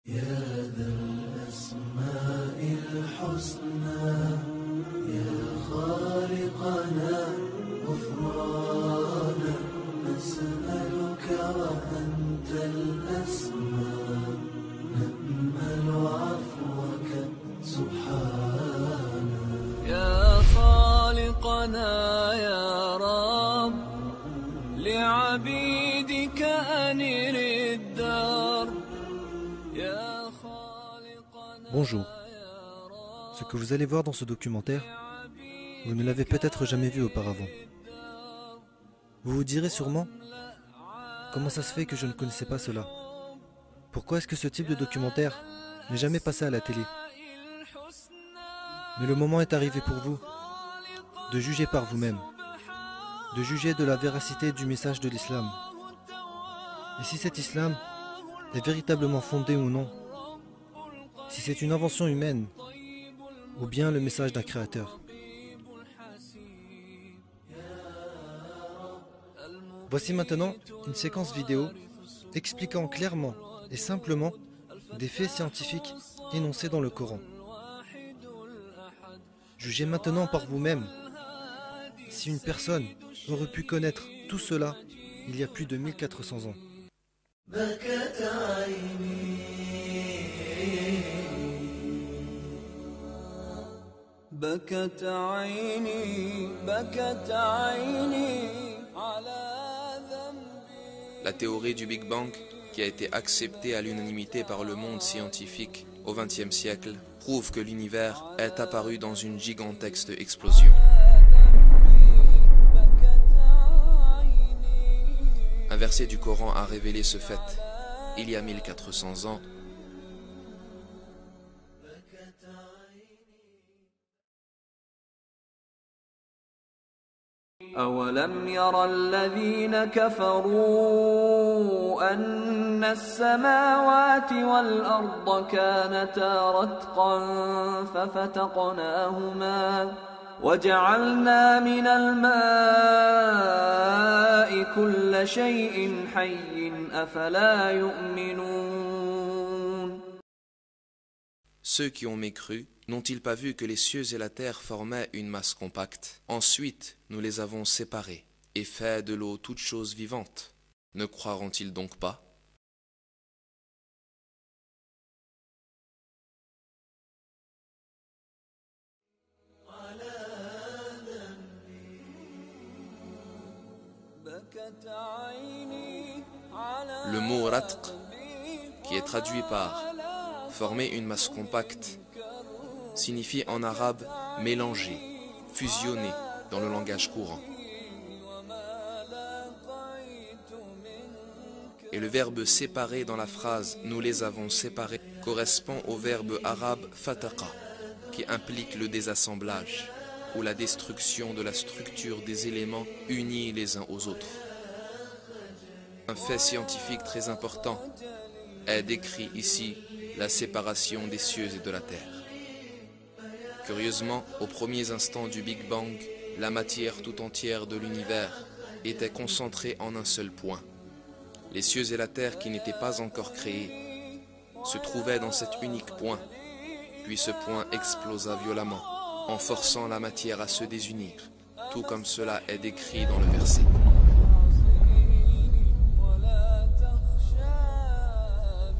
يا ذا الأسماء الحسنى يا خالقنا غفرانا نسألك وأنت الأسماء نأمل عفوك سبحانا يا خالقنا يا رب لعبيدك أنر الدرب. Bonjour. Ce que vous allez voir dans ce documentaire, vous ne l'avez peut-être jamais vu auparavant. Vous vous direz sûrement, comment ça se fait que je ne connaissais pas cela? Pourquoi est-ce que ce type de documentaire n'est jamais passé à la télé? Mais le moment est arrivé pour vous de juger par vous-même, de juger de la véracité du message de l'islam. Et si cet islam est véritablement fondé ou non, si c'est une invention humaine ou bien le message d'un créateur. Voici maintenant une séquence vidéo expliquant clairement et simplement des faits scientifiques énoncés dans le Coran. Jugez maintenant par vous-même si une personne aurait pu connaître tout cela il y a plus de 1400 ans. بكت عيني بكت عيني بكت عيني على ذنبي. La théorie du Big Bang, qui a été acceptée à l'unanimité par le monde scientifique au XXe siècle, prouve que l'univers est apparu dans une gigantesque explosion. Un verset du Coran a révélé ce fait il y a 1400 ans. أولم ير الذين كفروا أن السماوات والأرض كانتا رتقا ففتقناهما وجعلنا من الماء كل شيء حي أفلا يؤمنون. Ceux qui ont mécru, n'ont-ils pas vu que les cieux et la terre formaient une masse compacte? Ensuite, nous les avons séparés et fait de l'eau toute chose vivante. Ne croiront-ils donc pas? Le mot ratq, qui est traduit par former une masse compacte, signifie en arabe mélanger, fusionner dans le langage courant. Et le verbe séparer dans la phrase nous les avons séparés correspond au verbe arabe fataqa, qui implique le désassemblage ou la destruction de la structure des éléments unis les uns aux autres. Un fait scientifique très important est décrit ici, la séparation des cieux et de la terre. Curieusement, aux premiers instants du Big Bang, la matière tout entière de l'univers était concentrée en un seul point. Les cieux et la terre qui n'étaient pas encore créés se trouvaient dans cet unique point, puis ce point explosa violemment, en forçant la matière à se désunir, tout comme cela est décrit dans le verset.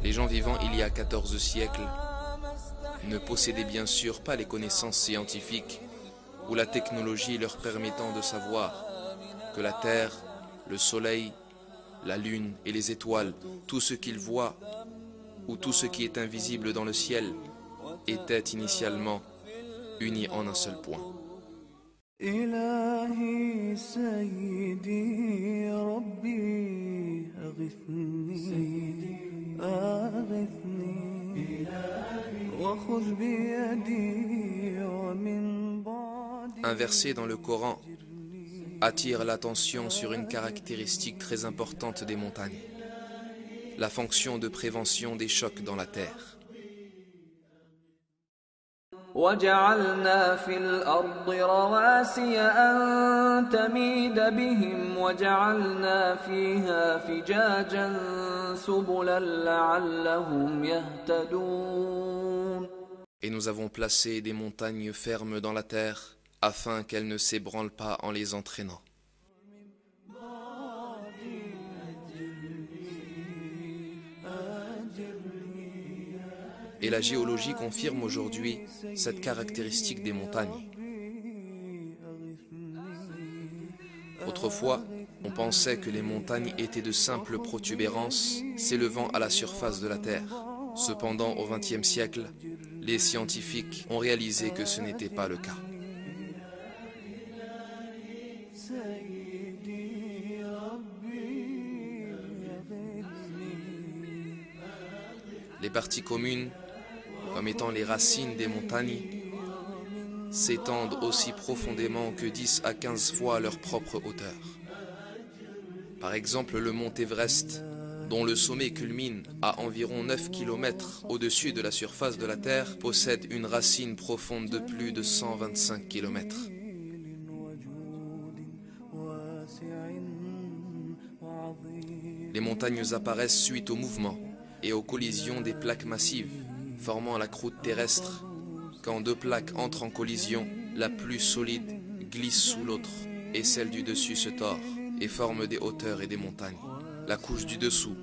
Les gens vivant il y a 14 siècles ne possédaient bien sûr pas les connaissances scientifiques ou la technologie leur permettant de savoir que la Terre, le Soleil, la Lune et les étoiles, tout ce qu'ils voient ou tout ce qui est invisible dans le ciel étaient initialement unis en un seul point. إلهي سيدي ربي أغثني أغثني وخذ بيدي ومن بعدي. Un verset dans le Coran attire l'attention sur une caractéristique très importante des montagnes, la fonction de prévention des chocs dans la terre. وجعلنا في الأرض رواسي أن تميد بهم وجعلنا فيها فجاجا سبلا لعلهم يهتدون. Et nous avons placé des montagnes fermes dans la terre, afin qu'elles ne s'ébranlent pas en les entraînant. Et la géologie confirme aujourd'hui cette caractéristique des montagnes. Autrefois, on pensait que les montagnes étaient de simples protubérances s'élevant à la surface de la Terre. Cependant, au XXe siècle, les scientifiques ont réalisé que ce n'était pas le cas. Les parties communes, comme étant les racines des montagnes, s'étendent aussi profondément que 10 à 15 fois leur propre hauteur. Par exemple, le mont Everest, dont le sommet culmine à environ 9 km au-dessus de la surface de la Terre, possède une racine profonde de plus de 125 km. Les montagnes apparaissent suite au mouvement et aux collisions des plaques massives formant la croûte terrestre. Quand deux plaques entrent en collision, la plus solide glisse sous l'autre et celle du dessus se tord et forme des hauteurs et des montagnes. La couche du dessous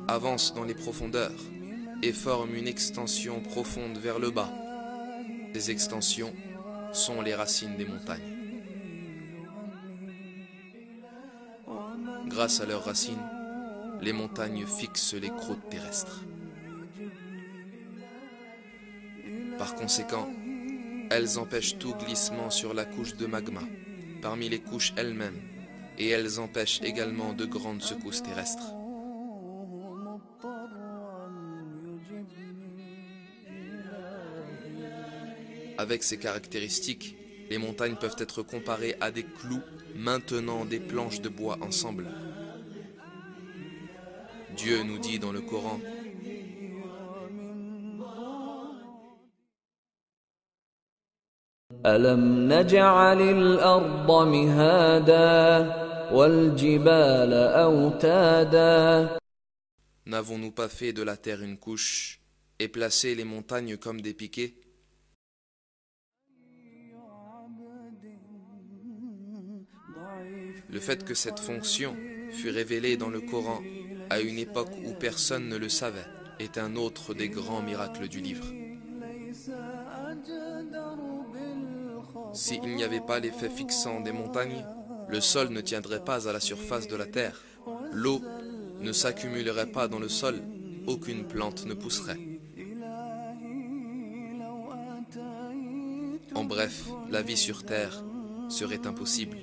avance dans les profondeurs et forme une extension profonde vers le bas. Ces extensions sont les racines des montagnes. Grâce à leurs racines, les montagnes fixent les croûtes terrestres. Par conséquent, elles empêchent tout glissement sur la couche de magma, parmi les couches elles-mêmes, et elles empêchent également de grandes secousses terrestres. Avec ces caractéristiques, les montagnes peuvent être comparées à des clous maintenant des planches de bois ensemble. Dieu nous dit dans le Coran: ألم نجعل الأرض مهادا والجبال أوتادا. N'avons-nous pas fait de la terre une couche et placé les montagnes comme des piquets? Le fait que cette fonction fut révélée dans le Coran à une époque où personne ne le savait est un autre des grands miracles du livre. S'il n'y avait pas l'effet fixant des montagnes, le sol ne tiendrait pas à la surface de la terre, l'eau ne s'accumulerait pas dans le sol, aucune plante ne pousserait. En bref, la vie sur terre serait impossible.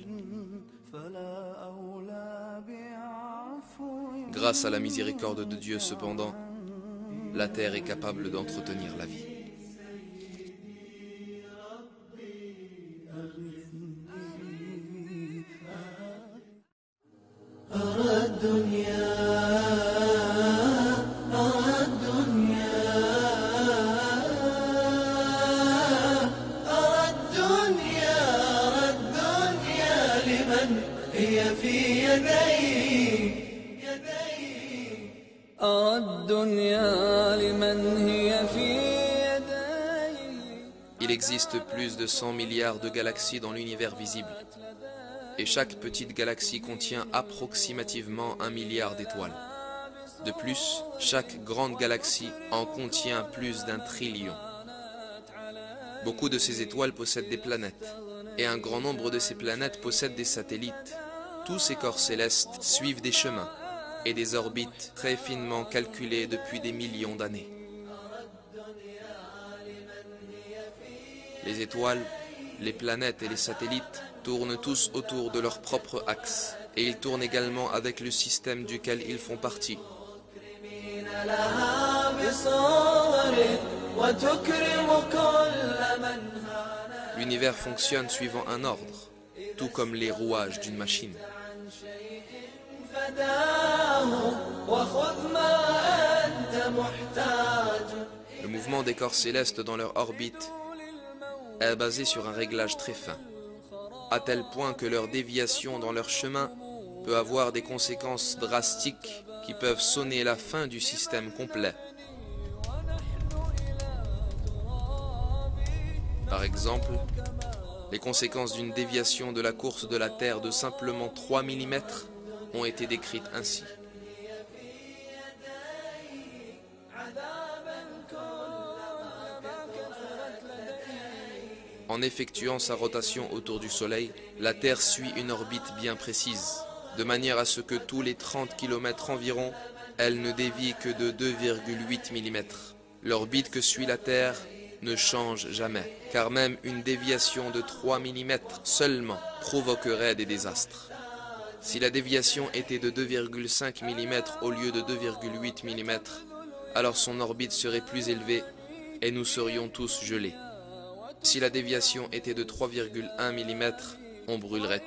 Grâce à la miséricorde de Dieu, cependant, la terre est capable d'entretenir la vie. Il existe plus de 100 milliards de galaxies dans l'univers visible. Et chaque petite galaxie contient approximativement 1 milliard d'étoiles. De plus, chaque grande galaxie en contient plus d'1 trillion. Beaucoup de ces étoiles possèdent des planètes, et un grand nombre de ces planètes possèdent des satellites. Tous ces corps célestes suivent des chemins et des orbites très finement calculées depuis des millions d'années. Les étoiles, les planètes et les satellites tournent tous autour de leur propre axe, et ils tournent également avec le système duquel ils font partie. L'univers fonctionne suivant un ordre, tout comme les rouages d'une machine. Le mouvement des corps célestes dans leur orbite est basée sur un réglage très fin, à tel point que leur déviation dans leur chemin peut avoir des conséquences drastiques qui peuvent sonner la fin du système complet. Par exemple, les conséquences d'une déviation de la course de la Terre de simplement 3 mm ont été décrites ainsi. En effectuant sa rotation autour du Soleil, la Terre suit une orbite bien précise, de manière à ce que tous les 30 km environ, elle ne dévie que de 2,8 mm. L'orbite que suit la Terre ne change jamais, car même une déviation de 3 mm seulement provoquerait des désastres. Si la déviation était de 2,5 mm au lieu de 2,8 mm, alors son orbite serait plus élevée et nous serions tous gelés. Si la déviation était de 3,1 mm, on brûlerait.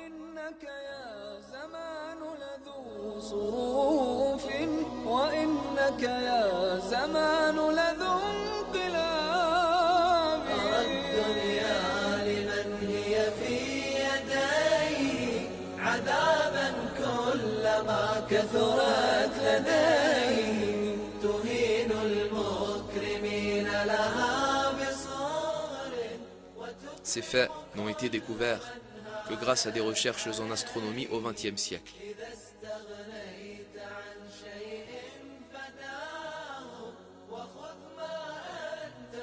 Ces faits n'ont été découverts que grâce à des recherches en astronomie au XXe siècle.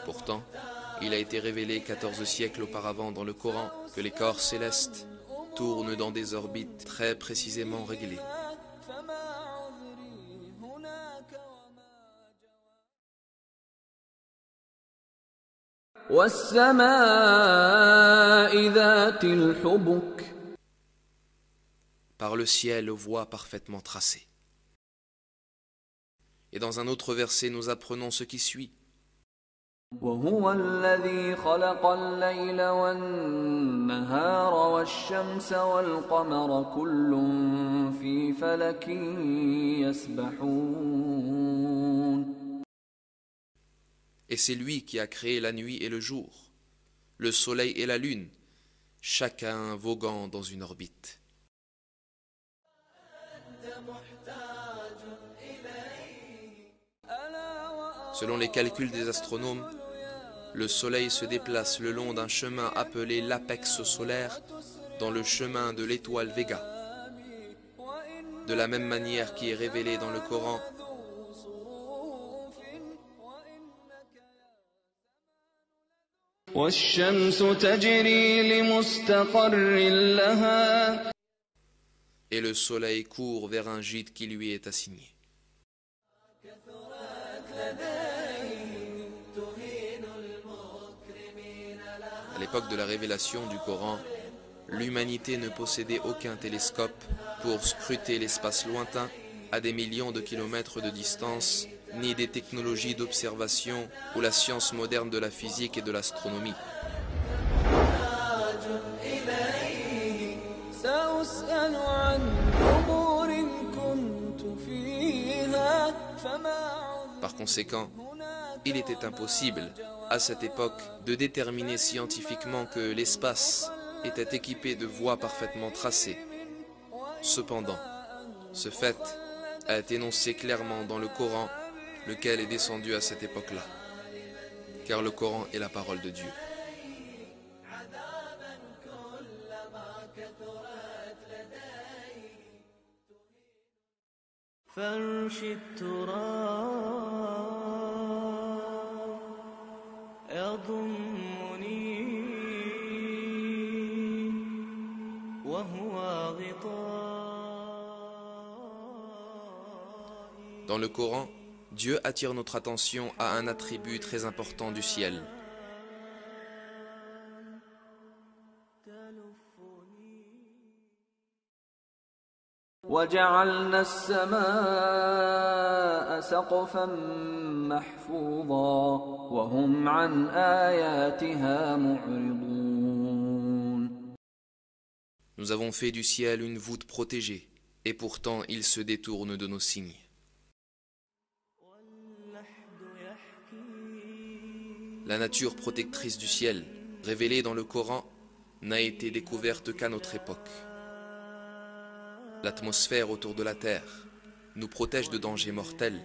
Pourtant, il a été révélé 14 siècles auparavant dans le Coran que les corps célestes tournent dans des orbites très précisément réglées. Par le ciel aux voies parfaitement tracées. Et dans un autre verset, nous apprenons ce qui suit. وهو الذي خلق الليل والنهار والشمس والقمر كل في فلك يسبحون. Et c'est lui qui a créé la nuit et le jour, le soleil et la lune, chacun voguant dans une orbite. Selon les calculs des astronomes, le soleil se déplace le long d'un chemin appelé l'apex solaire dans le chemin de l'étoile Vega. De la même manière qui est révélé dans le Coran, et le soleil court vers un gîte qui lui est assigné. À l'époque de la révélation du Coran, l'humanité ne possédait aucun télescope pour scruter l'espace lointain à des millions de kilomètres de distance, ni des technologies d'observation ou la science moderne de la physique et de l'astronomie. Par conséquent, il était impossible, à cette époque, de déterminer scientifiquement que l'espace était équipé de voies parfaitement tracées. Cependant, ce fait a été énoncé clairement dans le Coran, lequel est descendu à cette époque-là, car le Coran est la parole de Dieu. فرش التراب يضمني وهو غطائي. Dans le Coran, Dieu attire notre attention à un attribut très important du ciel. وجعلنا السماء سقفا محفوظا وهم عن آياتها معرضون. Nous avons fait du ciel une voûte protégée, et pourtant ils se détournent de nos signes. La nature protectrice du ciel révélée dans le Coran n'a été découverte qu'à notre époque. L'atmosphère autour de la Terre nous protège de dangers mortels,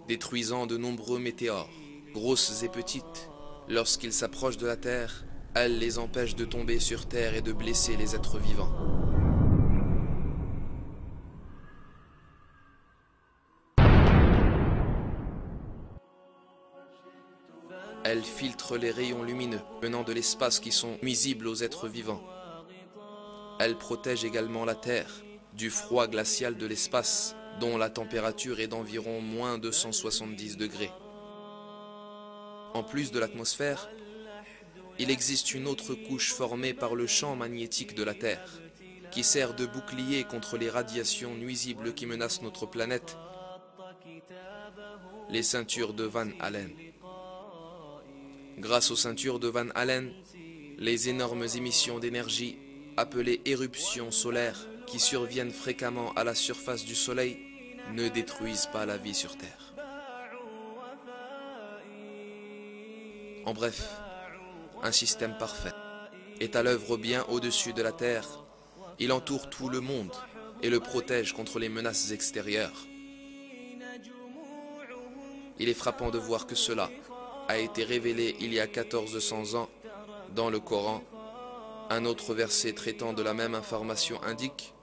détruisant de nombreux météores, grosses et petites. Lorsqu'ils s'approchent de la Terre, elles les empêchent de tomber sur Terre et de blesser les êtres vivants. Elles filtrent les rayons lumineux venant de l'espace qui sont nuisibles aux êtres vivants. Elles protègent également la Terre du froid glacial de l'espace, dont la température est d'environ moins 270 degrés. En plus de l'atmosphère, il existe une autre couche formée par le champ magnétique de la Terre, qui sert de bouclier contre les radiations nuisibles qui menacent notre planète, les ceintures de Van Allen. Grâce aux ceintures de Van Allen, les énormes émissions d'énergie, appelées éruptions solaires, qui surviennent fréquemment à la surface du Soleil, ne détruisent pas la vie sur Terre. En bref, un système parfait est à l'œuvre bien au-dessus de la Terre. Il entoure tout le monde et le protège contre les menaces extérieures. Il est frappant de voir que cela a été révélé il y a 1400 ans dans le Coran. Un autre verset traitant de la même information indique: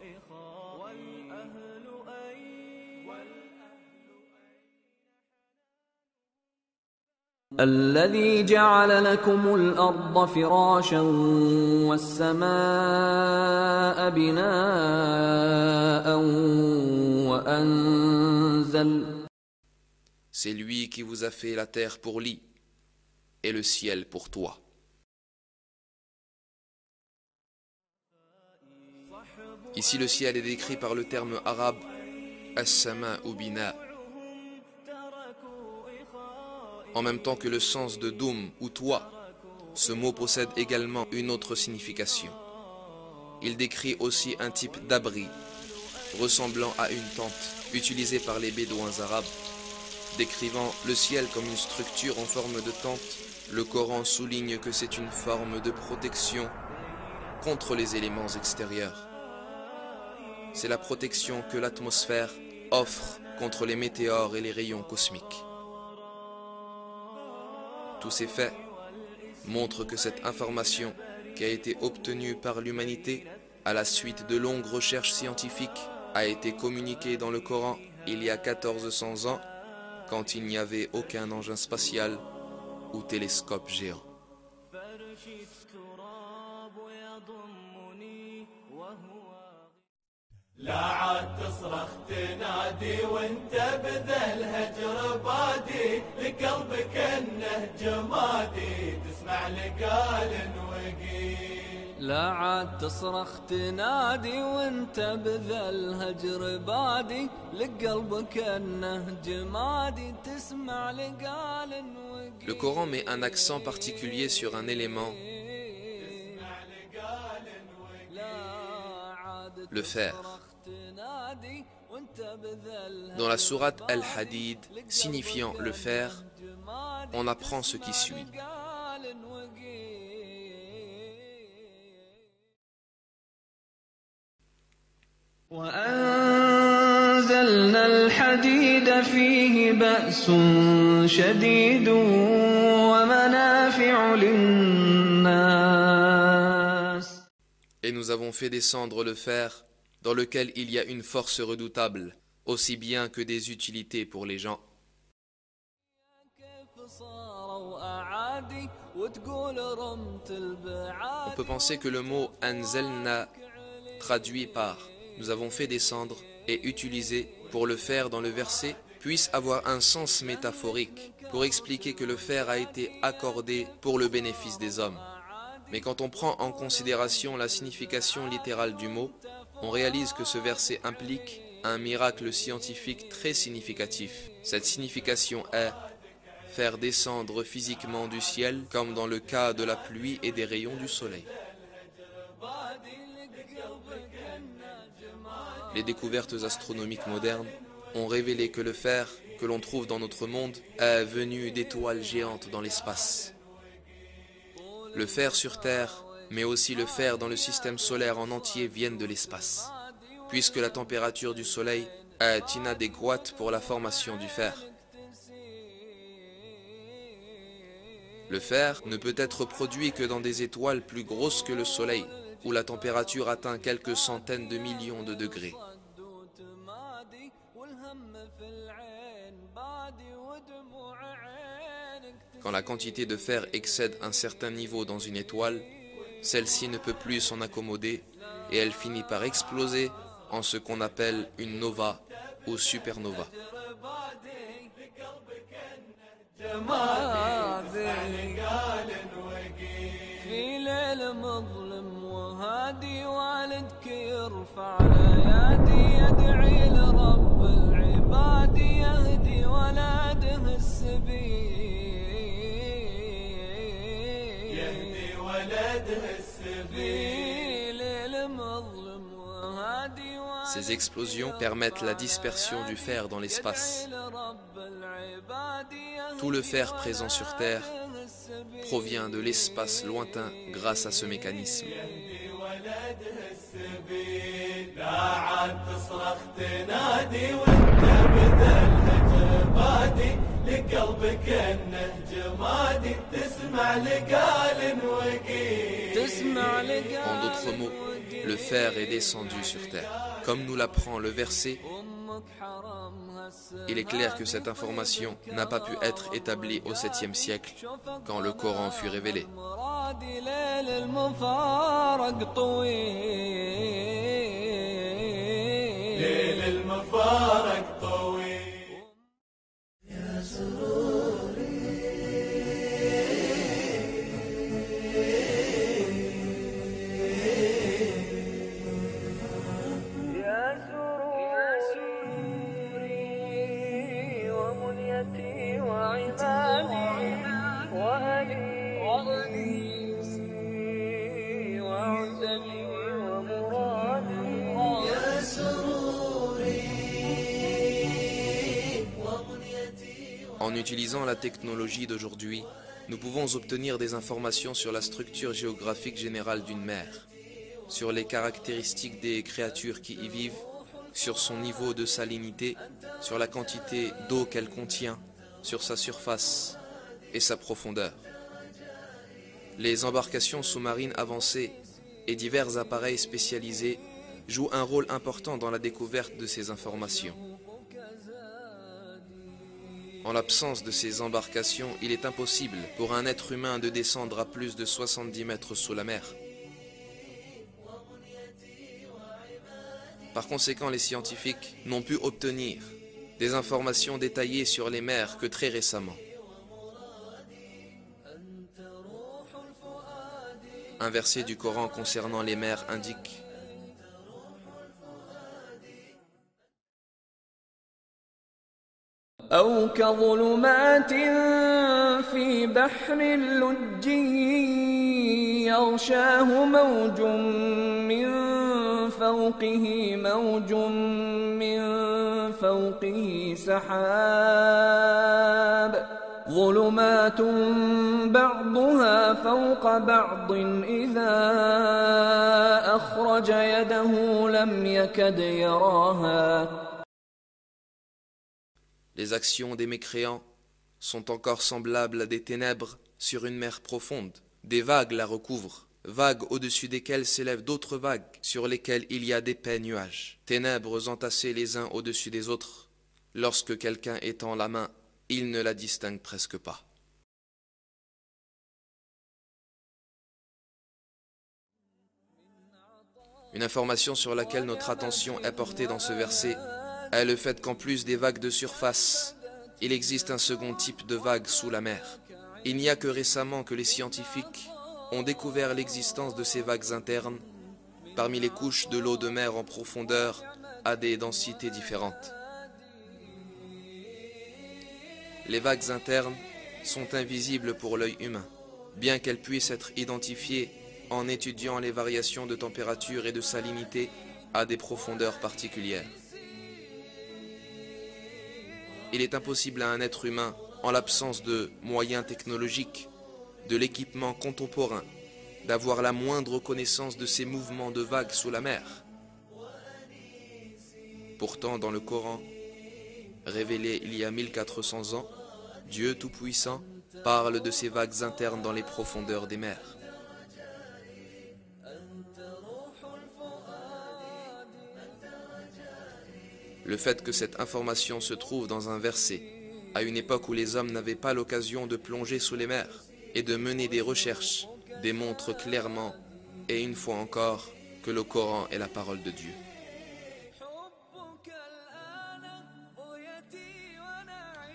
الذي جعل لكم الأرض فراشا والسماء بناء وأنزل. C'est lui qui vous a fait la terre pour lit et le ciel pour toit. Ici le ciel est décrit par le terme arabe as-sama'u bina, en même temps que le sens de doum ou toit. Ce mot possède également une autre signification. Il décrit aussi un type d'abri ressemblant à une tente utilisée par les bédouins arabes. Décrivant le ciel comme une structure en forme de tente, le Coran souligne que c'est une forme de protection contre les éléments extérieurs. C'est la protection que l'atmosphère offre contre les météores et les rayons cosmiques. Tous ces faits montrent que cette information qui a été obtenue par l'humanité à la suite de longues recherches scientifiques a été communiquée dans le Coran il y a 1400 ans, quand il n'y avait aucun engin spatial ou télescope géant. لا عاد تصرخ تنادي وانت بذا الهجر بادي لقلبك انه جمادي تسمع لقال وقيل. لا عاد تصرخ تنادي وانت بذا الهجر بادي لقلبك انه جمادي تسمع لقال وقيل. Le Coran met un accent particulier sur un élément, le fer. Dans la sourate Al-Hadid, signifiant le fer, on apprend ce qui suit. وأنزلنا الحديد فيه بأس شديد ومنافع للناس. Et nous avons fait descendre le fer, dans lequel il y a une force redoutable, aussi bien que des utilités pour les gens. On peut penser que le mot « anzalna » traduit par « nous avons fait descendre » et utilisé pour le fer dans le verset puisse avoir un sens métaphorique pour expliquer que le fer a été accordé pour le bénéfice des hommes. Mais quand on prend en considération la signification littérale du mot, on réalise que ce verset implique un miracle scientifique très significatif. Cette signification est faire descendre physiquement du ciel, comme dans le cas de la pluie et des rayons du soleil. Les découvertes astronomiques modernes ont révélé que le fer que l'on trouve dans notre monde est venu d'étoiles géantes dans l'espace. Le fer sur Terre, mais aussi le fer dans le système solaire en entier viennent de l'espace, puisque la température du Soleil est inadéquate pour la formation du fer. Le fer ne peut être produit que dans des étoiles plus grosses que le Soleil, où la température atteint quelques centaines de millions de degrés. Quand la quantité de fer excède un certain niveau dans une étoile, celle-ci ne peut plus s'en accommoder et elle finit par exploser en ce qu'on appelle une nova ou supernova. في ليل مظلم وهادي والدك يرفع الايادي يدعي لرب العباد يهدي ولده السبيل يهدي ولده السبيل ليل مظلم وهادي Ces explosions permettent la dispersion du fer dans l'espace. Tout le fer présent sur Terre provient de l'espace lointain grâce à ce mécanisme. En d'autres mots, le fer est descendu sur Terre. Comme nous l'apprend le verset, il est clair que cette information n'a pas pu être établie au 7e siècle, quand le Coran fut révélé. En utilisant la technologie d'aujourd'hui, nous pouvons obtenir des informations sur la structure géographique générale d'une mer, sur les caractéristiques des créatures qui y vivent, sur son niveau de salinité, sur la quantité d'eau qu'elle contient, sur sa surface et sa profondeur. Les embarcations sous-marines avancées et divers appareils spécialisés jouent un rôle important dans la découverte de ces informations. En l'absence de ces embarcations, il est impossible pour un être humain de descendre à plus de 70 mètres sous la mer. Par conséquent, les scientifiques n'ont pu obtenir des informations détaillées sur les mers que très récemment. Un verset du Coran concernant les mers indique: أو كظلمات في بحر لجي يغشاه موج من فوقه موج من فوقه سحاب ظلمات بعضها فوق بعض إذا أخرج يده لم يكد يراها. Les actions des mécréants sont encore semblables à des ténèbres sur une mer profonde. Des vagues la recouvrent, vagues au-dessus desquelles s'élèvent d'autres vagues, sur lesquelles il y a d'épais nuages. Ténèbres entassées les uns au-dessus des autres. Lorsque quelqu'un étend la main, il ne la distingue presque pas. Une information sur laquelle notre attention est portée dans ce verset est le fait qu'en plus des vagues de surface, il existe un second type de vagues sous la mer. Il n'y a que récemment que les scientifiques ont découvert l'existence de ces vagues internes parmi les couches de l'eau de mer en profondeur à des densités différentes. Les vagues internes sont invisibles pour l'œil humain, bien qu'elles puissent être identifiées en étudiant les variations de température et de salinité à des profondeurs particulières. il est impossible à un être humain, en l'absence de moyens technologiques, de l'équipement contemporain, d'avoir la moindre connaissance de ces mouvements de vagues sous la mer. Pourtant, dans le Coran, révélé il y a 1400 ans, Dieu Tout-Puissant parle de ces vagues internes dans les profondeurs des mers. Le fait que cette information se trouve dans un verset, à une époque où les hommes n'avaient pas l'occasion de plonger sous les mers et de mener des recherches, démontre clairement, et une fois encore, que le Coran est la parole de Dieu.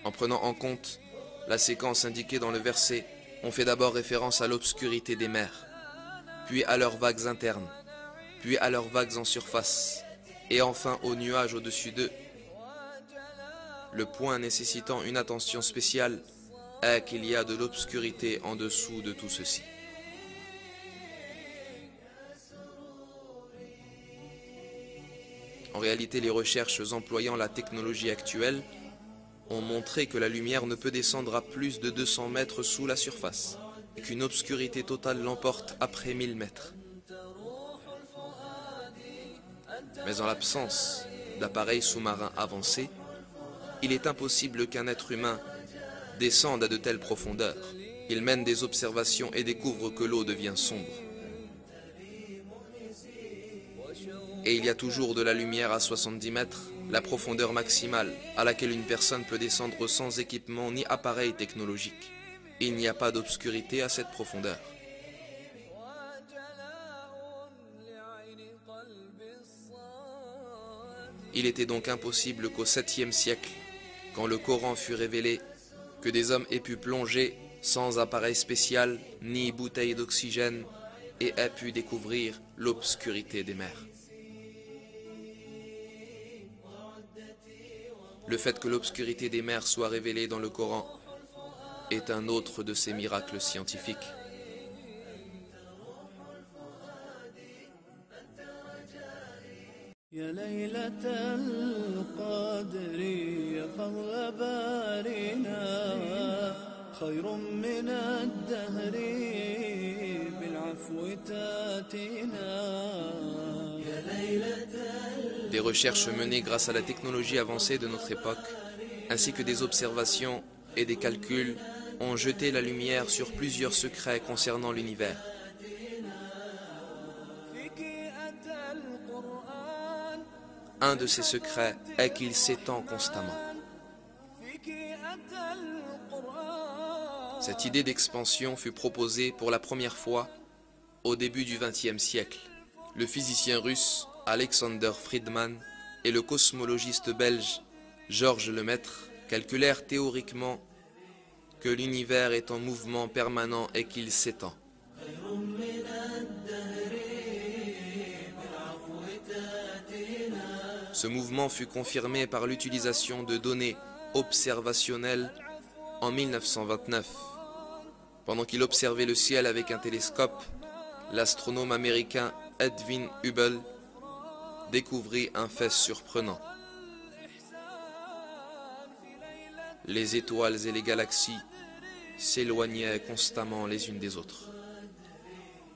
En prenant en compte la séquence indiquée dans le verset, on fait d'abord référence à l'obscurité des mers, puis à leurs vagues internes, puis à leurs vagues en surface, et enfin aux nuages au-dessus d'eux. Le point nécessitant une attention spéciale est qu'il y a de l'obscurité en dessous de tout ceci. En réalité, les recherches employant la technologie actuelle ont montré que la lumière ne peut descendre à plus de 200 mètres sous la surface, et qu'une obscurité totale l'emporte après 1000 mètres. Mais en l'absence d'appareils sous-marins avancés, il est impossible qu'un être humain descende à de telles profondeurs. Il mène des observations et découvre que l'eau devient sombre. Et il y a toujours de la lumière à 70 mètres, la profondeur maximale à laquelle une personne peut descendre sans équipement ni appareil technologique. Il n'y a pas d'obscurité à cette profondeur. Il était donc impossible qu'au 7e siècle, quand le Coran fut révélé, que des hommes aient pu plonger sans appareil spécial ni bouteille d'oxygène et aient pu découvrir l'obscurité des mers. Le fait que l'obscurité des mers soit révélée dans le Coran est un autre de ces miracles scientifiques. يا ليلة القدر يا فضل بارنا خير من الدهر بالعفو تاتينا يا ليلة. Des recherches menées grâce à la technologie avancée de notre époque, ainsi que des observations et des calculs, ont jeté la lumière sur plusieurs secrets concernant l'univers. Un de ces secrets est qu'il s'étend constamment. Cette idée d'expansion fut proposée pour la première fois au début du XXe siècle. Le physicien russe Alexander Friedman et le cosmologiste belge Georges Lemaître calculèrent théoriquement que l'univers est en mouvement permanent et qu'il s'étend. Ce mouvement fut confirmé par l'utilisation de données observationnelles en 1929. Pendant qu'il observait le ciel avec un télescope, l'astronome américain Edwin Hubble découvrit un fait surprenant. Les étoiles et les galaxies s'éloignaient constamment les unes des autres.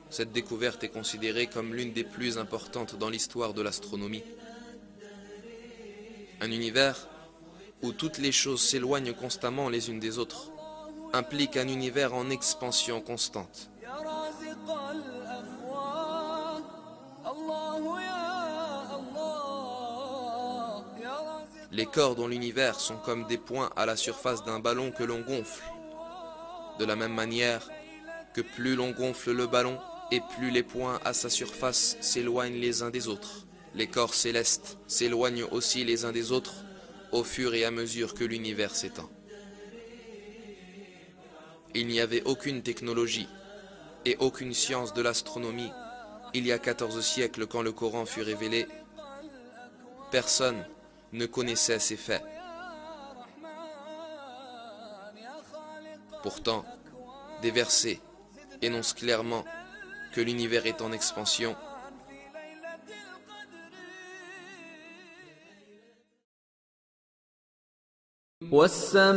Cette découverte est considérée comme l'une des plus importantes dans l'histoire de l'astronomie. Un univers où toutes les choses s'éloignent constamment les unes des autres implique un univers en expansion constante. Les corps dans l'univers sont comme des points à la surface d'un ballon que l'on gonfle. De la même manière que plus l'on gonfle le ballon et plus les points à sa surface s'éloignent les uns des autres. Les corps célestes s'éloignent aussi les uns des autres au fur et à mesure que l'univers s'étend. Il n'y avait aucune technologie et aucune science de l'astronomie il y a 14 siècles quand le Coran fut révélé. Personne ne connaissait ces faits. Pourtant, des versets énoncent clairement que l'univers est en expansion والسماء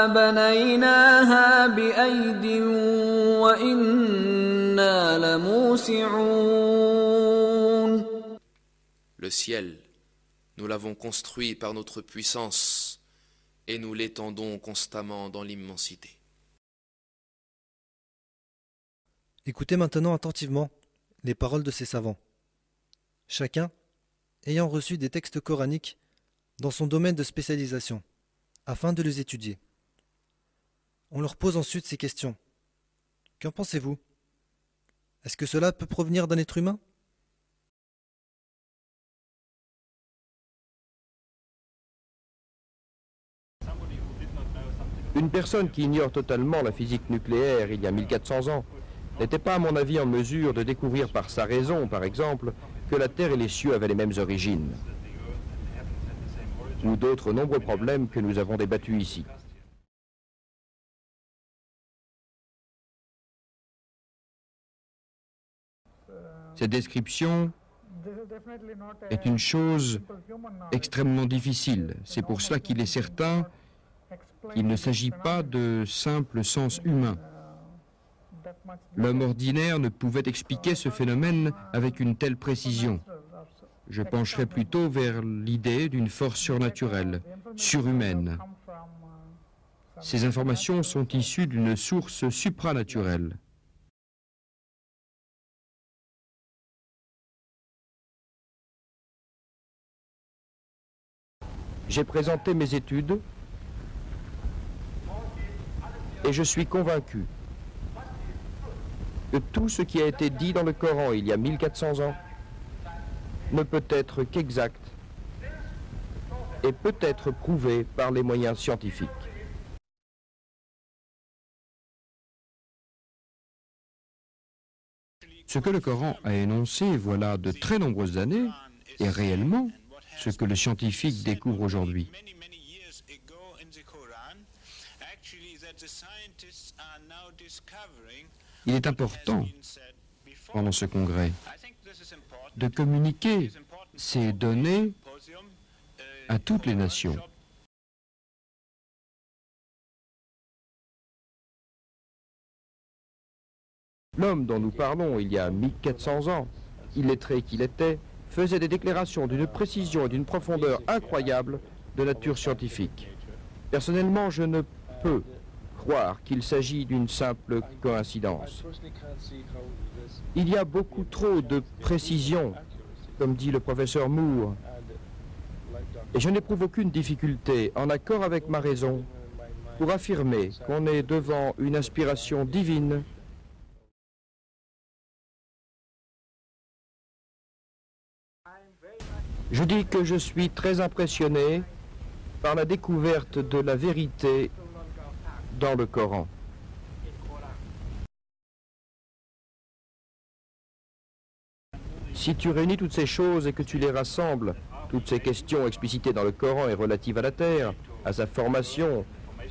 بنيناها بأيد وإنا لموسعون. Le ciel, nous l'avons construit par notre puissance et nous l'étendons constamment dans l'immensité. Écoutez maintenant attentivement les paroles de ces savants. Chacun ayant reçu des textes coraniques dans son domaine de spécialisation, afin de les étudier. On leur pose ensuite ces questions. Qu'en pensez-vous? Est-ce que cela peut provenir d'un être humain? Une personne qui ignore totalement la physique nucléaire il y a 1400 ans n'était pas, à mon avis, en mesure de découvrir par sa raison, par exemple, que la Terre et les cieux avaient les mêmes origines, ou d'autres nombreux problèmes que nous avons débattus ici. Cette description est une chose extrêmement difficile. C'est pour cela qu'il est certain qu'il ne s'agit pas de simple sens humain. L'homme ordinaire ne pouvait expliquer ce phénomène avec une telle précision. Je pencherai plutôt vers l'idée d'une force surnaturelle, surhumaine. Ces informations sont issues d'une source supranaturelle. J'ai présenté mes études et je suis convaincu que tout ce qui a été dit dans le Coran il y a 1400 ans ne peut être qu'exact et peut être prouvé par les moyens scientifiques. Ce que le Coran a énoncé voilà de très nombreuses années est réellement ce que le scientifique découvre aujourd'hui. Il est important, pendant ce congrès, de communiquer ces données à toutes les nations. L'homme dont nous parlons il y a 1400 ans, illettré qu'il était, faisait des déclarations d'une précision et d'une profondeur incroyables de nature scientifique. Personnellement, je ne peux croire qu'il s'agit d'une simple coïncidence. Il y a beaucoup trop de précision, comme dit le professeur Moore, et je n'éprouve aucune difficulté, en accord avec ma raison, pour affirmer qu'on est devant une inspiration divine. Je dis que je suis très impressionné par la découverte de la vérité dans le Coran. Si tu réunis toutes ces choses et que tu les rassembles, toutes ces questions explicitées dans le Coran et relatives à la Terre, à sa formation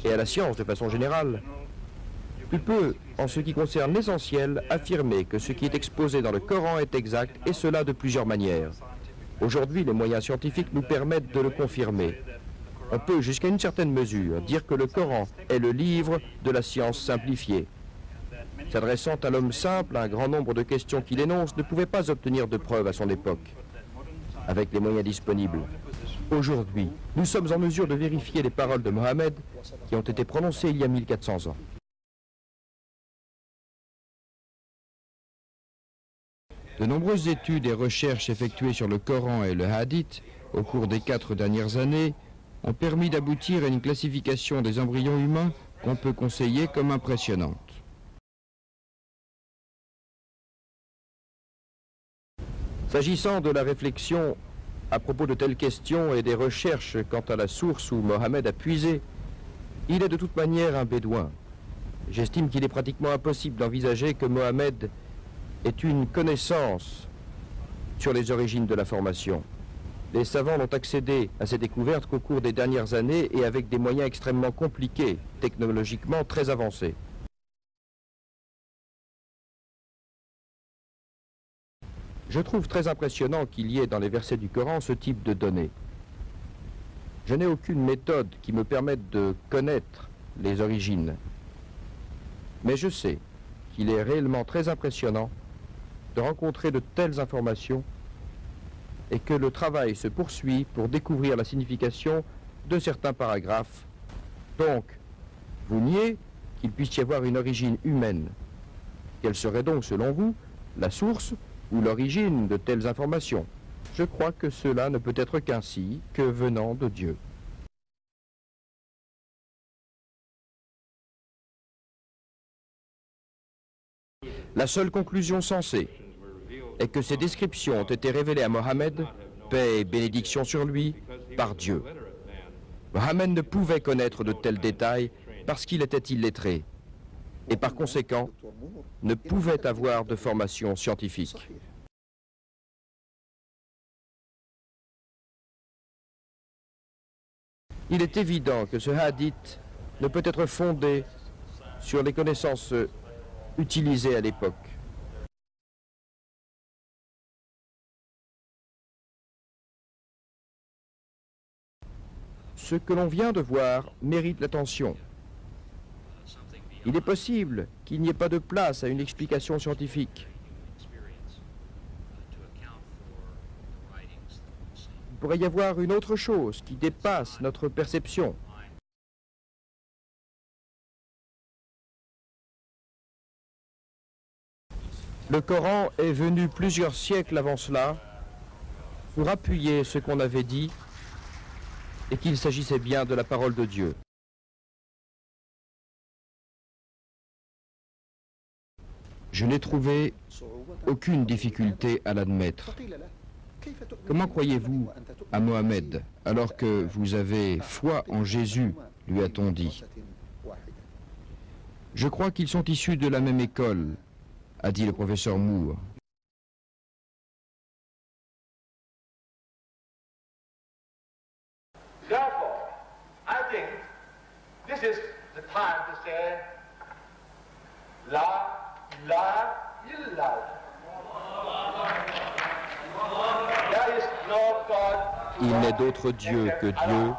et à la science de façon générale, tu peux, en ce qui concerne l'essentiel, affirmer que ce qui est exposé dans le Coran est exact, et cela de plusieurs manières. Aujourd'hui, les moyens scientifiques nous permettent de le confirmer. On peut, jusqu'à une certaine mesure, dire que le Coran est le livre de la science simplifiée. S'adressant à l'homme simple, un grand nombre de questions qu'il énonce ne pouvait pas obtenir de preuves à son époque, avec les moyens disponibles. Aujourd'hui, nous sommes en mesure de vérifier les paroles de Mohammed qui ont été prononcées il y a 1400 ans. De nombreuses études et recherches effectuées sur le Coran et le Hadith au cours des 4 dernières années ont permis d'aboutir à une classification des embryons humains qu'on peut conseiller comme impressionnante. S'agissant de la réflexion à propos de telles questions et des recherches quant à la source où Mohammed a puisé, il est de toute manière un bédouin. J'estime qu'il est pratiquement impossible d'envisager que Mohammed ait une connaissance sur les origines de la formation. Les savants n'ont accédé à ces découvertes qu'au cours des dernières années et avec des moyens extrêmement compliqués, technologiquement très avancés. Je trouve très impressionnant qu'il y ait dans les versets du Coran ce type de données. Je n'ai aucune méthode qui me permette de connaître les origines. Mais je sais qu'il est réellement très impressionnant de rencontrer de telles informations et que le travail se poursuit pour découvrir la signification de certains paragraphes. Donc, vous niez qu'il puisse y avoir une origine humaine. Quelle serait donc, selon vous, la source ou l'origine de telles informations? Je crois que cela ne peut être qu'ainsi que venant de Dieu. La seule conclusion sensée est que ces descriptions ont été révélées à Mohammed, paix et bénédiction sur lui, par Dieu. Mohammed ne pouvait connaître de tels détails parce qu'il était illettré et par conséquent ne pouvait avoir de formation scientifique. Il est évident que ce hadith ne peut être fondé sur les connaissances utilisées à l'époque. Ce que l'on vient de voir mérite l'attention. Il est possible qu'il n'y ait pas de place à une explication scientifique. Il pourrait y avoir une autre chose qui dépasse notre perception. Le Coran est venu plusieurs siècles avant cela pour appuyer ce qu'on avait dit et qu'il s'agissait bien de la parole de Dieu. Je n'ai trouvé aucune difficulté à l'admettre. Comment croyez-vous à Mohammed alors que vous avez foi en Jésus, lui a-t-on dit. Je crois qu'ils sont issus de la même école, a dit le professeur Moore. Therefore, I think this is the time to say, La ilaha illallah. There is no God. Il n'est d'autre Dieu que Dieu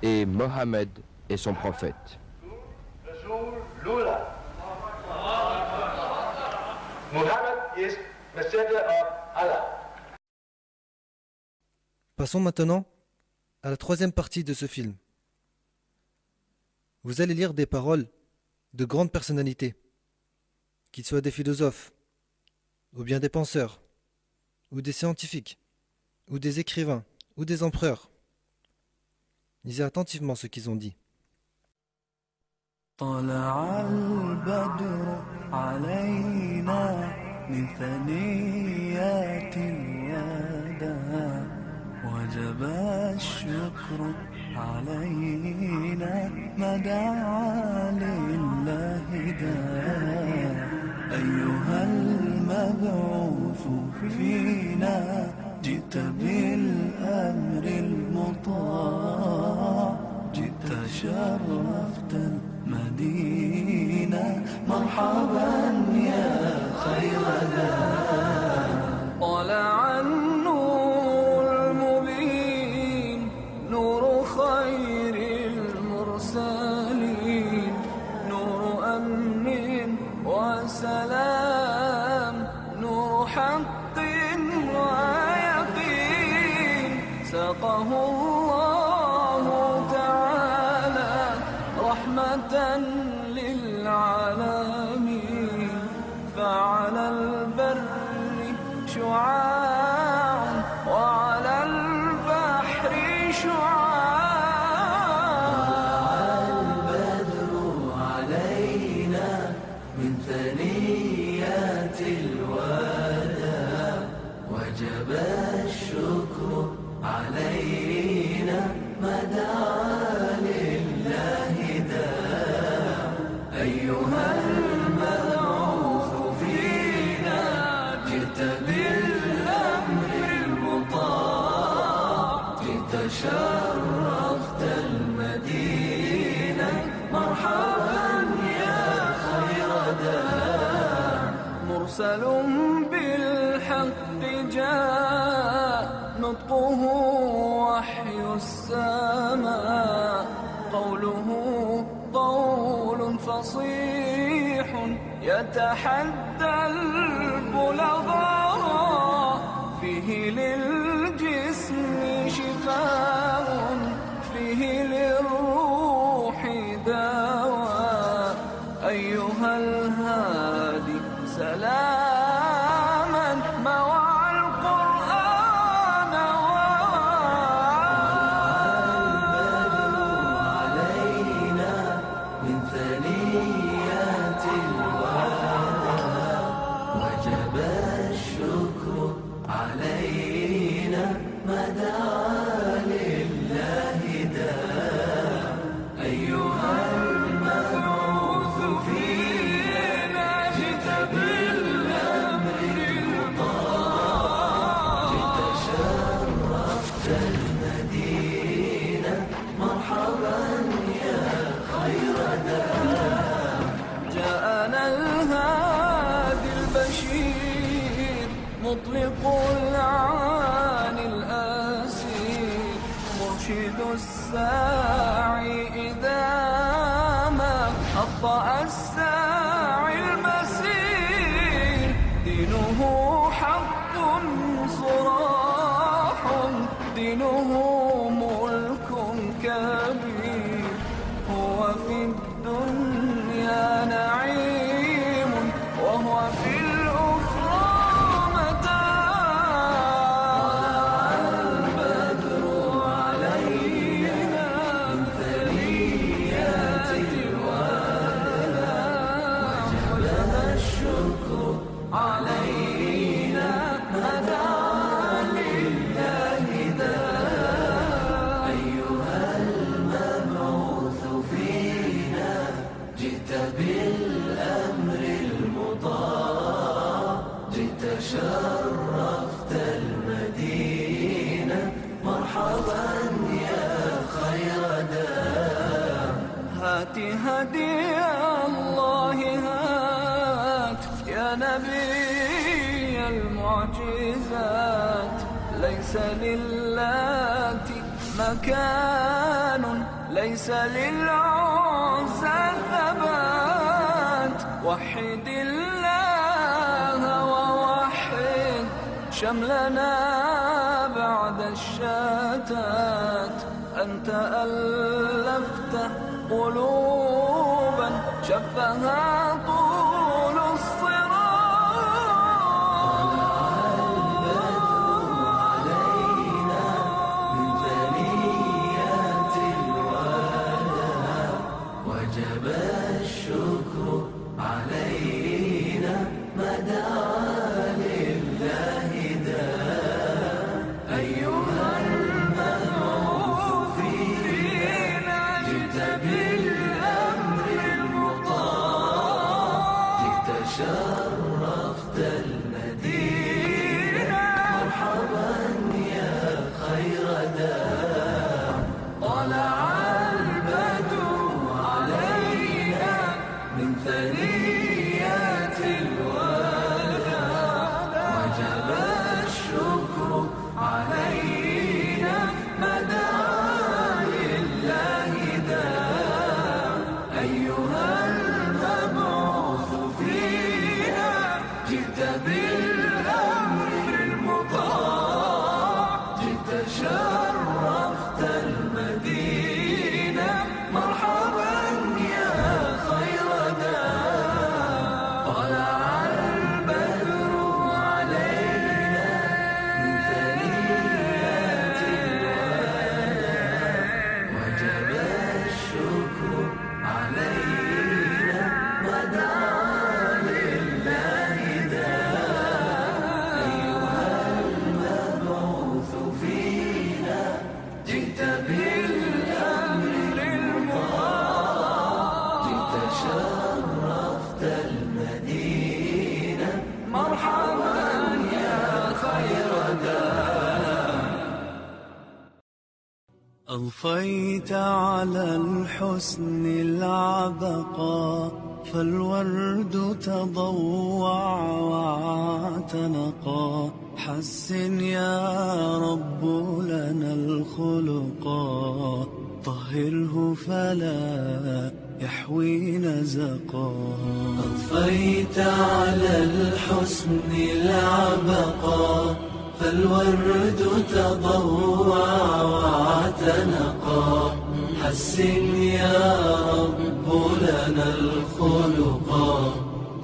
et Mohammed est son prophète. Rasulullah. Muhammad is messenger of Allah. Passons maintenant à la troisième partie de ce film. Vous allez lire des paroles de grandes personnalités, qu'ils soient des philosophes, ou bien des penseurs, ou des scientifiques, ou des écrivains, ou des empereurs. Lisez attentivement ce qu'ils ont dit. طلع البدر علينا من ثنيات الوداع وجب الشكر علينا ما دعا لله داع أيها المبعوث فينا جئت بالأمر المطاع جئت شرفت المدينة مرحبا يا خير داع طلع النور المبين نور خير المرسلين نور أمن وسلام نور حق ويقين سقه الله تعالى رحمة للعالمين فعلى البر شعاع وعلى البحر شعاع البدر علينا من ثنيات الوداع وجب الشكر علينا ما دعا لله داع أيها المبعوث فينا جئت بالأمر المطاع جئت شرفت المدينة مرحبا يا خير داع مرسل بالحق جاء نطقه وحي السماء السماء قوله قول فصيح يتحدى البلغاء فيه للجسم شفاء فيه للروح دواء أيها الهادي سلاما موعى القرآن علينا من ثنيات الوداع وجب الشكر علينا ما دعا لله داع أيها المبعوث فينا جئت بالأمر المطاع جئت شرفت المدينة مرحبا يا خير داع جاءنا الهادي البشير مطلق العاني الأسير مرشد الساعي إذا ما أبطأ الساعي المسير دينه حق صراح دينه ملك كبير هو في الدنيا نعيم وهو في الأخرى متاع البدر علينا من ثنيات الوداع وجب الشكر علينا ما دعا لله داع أيها المبعوث فينا جئت بالأمر المطاع جئت شرفت المدينة مرحبا يا خير داع هات هدي الله هات يا نبي المعجزات ليس للات مكان ليس للعزى ثبات وحد الله ووحد شملنا بعد الشتات أنت ألفت قلوبا شفها طول علينا من ثنيات الوداع وجب الشكر علينا ما دعا لله داع أيها المبعوث فينا جئت بالأمر المطاع جئت شرفت المدينة مرحبا يا خير داع طلع البدر علينا من ثنيات الوداع وجب الشكر علينا ما دعا لله داع أيها المبعوث فينا جئت بالأمر المطاع جئت شرفت المدينة مرحبا يا خير داع طلع البدر علينا من ثنيات الوداع وجب الشكر علينا ما دعا لله داع أيها المبعوث فينا جئت بالأمر المطاع جئت شرفت المدينة مرحبا يا خير داع أضفيت على الحسن العبقى فالورد تضوع واعتنقا حسن يا رب لنا الخلقا طهره فلا يحوي نزقا أضفيت على الحسن العبقا فالورد تضوع واعتنقا حسن يا رب لنا الخلقا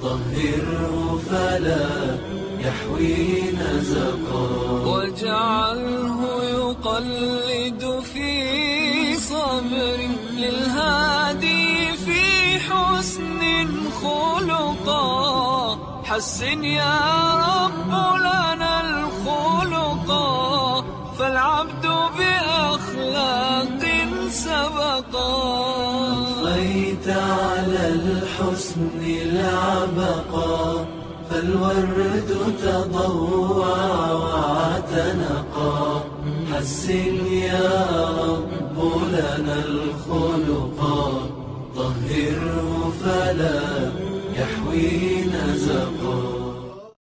طهره فلا يحوي نزقا واجعله يقلد في صبر للهادي في حسن خلقا حسن يا رب لنا الخلقا فالعبد بأخلاق سبقا أضفيت على الحسن العبقا فالورد تضوع واعتنقا حسن يا رب لنا الخلقا طهره فلا يحوي نزقا